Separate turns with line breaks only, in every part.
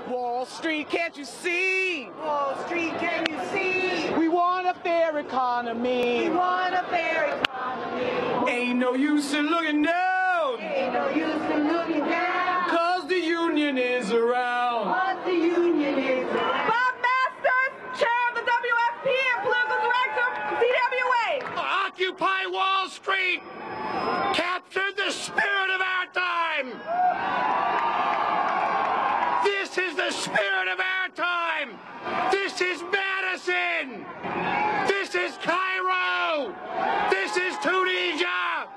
Wall Street, can't you see?
Wall Street, can you see?
We want a fair economy.
We want a fair economy.
Ain't no use in looking down.
Ain't no use in looking down.
'Cause the union is around.
But the union is around.
Bob Masters, chair of the WFP and political director, CWA.
Occupy Wall Street captured the spirit of our time. This is the spirit of our time. This is Madison. This is Cairo. This is Tunisia.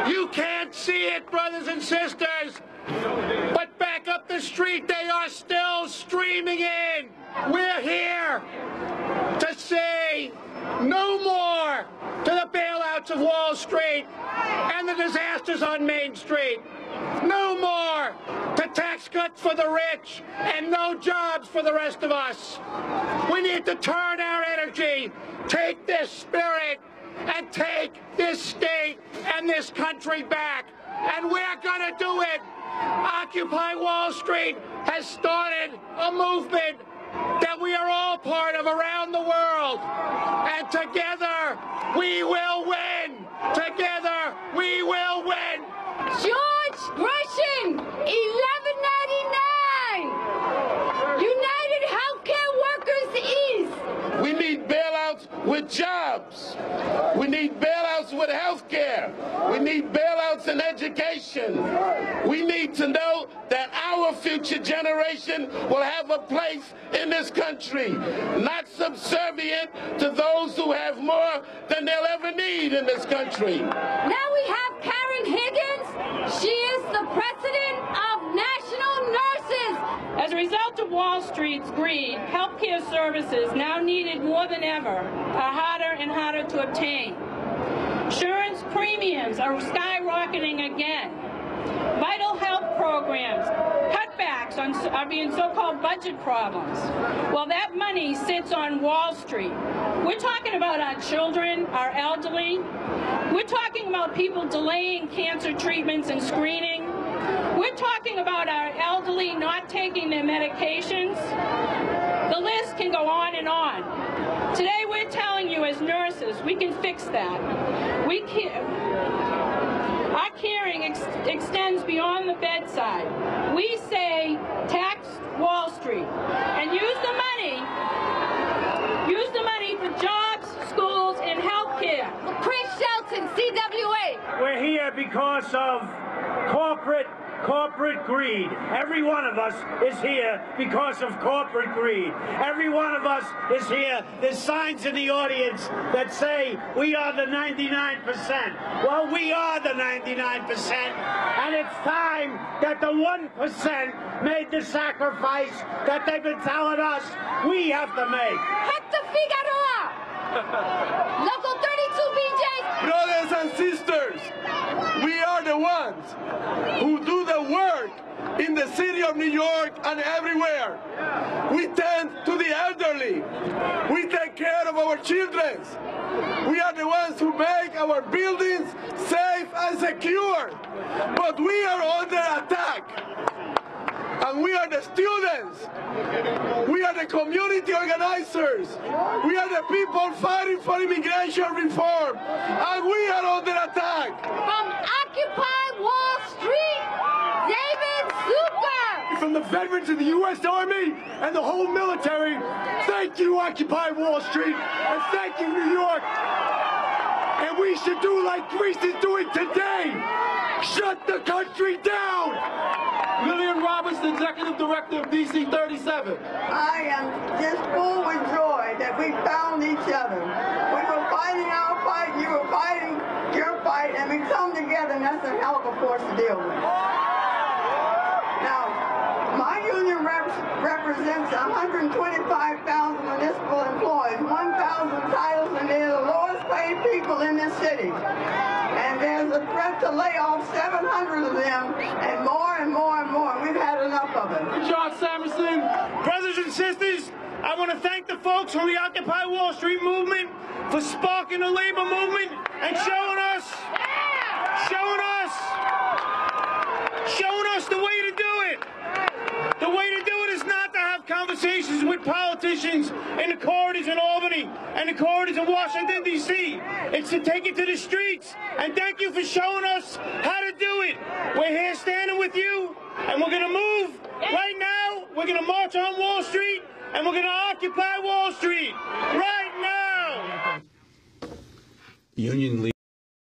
You can't see it, brothers and sisters, but back up the street they are still streaming in. We're here to say no more to the bailouts of Wall Street and the disasters on Main Street. No more to tax cuts for the rich and no jobs for the rest of us. We need to turn our energy, take this spirit, and take this state and this country back. And we're going to do it. Occupy Wall Street has started a movement that we are all part of around the world. And together we will win. Together we will win.
George Gresham, 1199. United Healthcare Workers East.
We need bailouts with jobs. We need bailouts with health care. We need bailouts in education. We need to know that our future generation will have a place in this country, not subservient to those who have more than they'll ever need in this country.
Now we have Karen Higgins. She is the president of National Nurses.
As a result of Wall Street's greed, healthcare services now needed more than ever are harder and harder to obtain. Insurance premiums are skyrocketing again. Vital health programs, cutbacks are being so-called budget problems. Well, that money sits on Wall Street. We're talking about our children, our elderly. We're talking about people delaying cancer treatments and screening. We're talking about our elderly not taking their medications. The list can go on and on. Today we're telling you as nurses, we can fix that. Our caring extends beyond the bedside. We say tax Wall Street and use the money for jobs, schools, and health care.
Chris Shelton, CWA.
We're here because of corporate greed. Every one of us is here because of corporate greed. Every one of us is here. There's signs in the audience that say we are the 99%. Well, we are the 99%, and it's time that the 1% made the sacrifice that they've been telling us we have to make.
Hector Figueroa. Local 32 BJs.
Brothers and sisters, we are the ones who do the work in the city of New York and everywhere. We tend to the elderly. We take care of our children. We are the ones who make our buildings safe and secure. But we are under attack. And we are the students. We are the community organizers. We are the people fighting for immigration reform. And we are under attack.
From Occupy Wall Street, David Zucker.
From the veterans of the U.S. Army and the whole military, thank you, Occupy Wall Street, and thank you, New York. And we should do like Greece is doing today. Shut the country down. William Roberts, the Executive Director of DC 37.
I am just full with joy that we found each other. We were fighting our fight, you were fighting your fight, and we come together, and that's a hell of a force to deal with. Now, my union represents 125,000 municipal employees, 1,000 titles, and they're the lowest paid people in this city. And there's a threat to lay off 700 of them, and more and more and more. We've had enough of it.
John Samerson, brothers and sisters, I want to thank the folks from the Occupy Wall Street movement for sparking the labor movement and showing us the way to do politicians in the corridors in Albany and the corridors in Washington, D.C. It's to take it to the streets. And thank you for showing us how to do it. We're here standing with you, and we're going to move right now. We're going to march on Wall Street, and we're going to occupy Wall Street right now.
Union leaders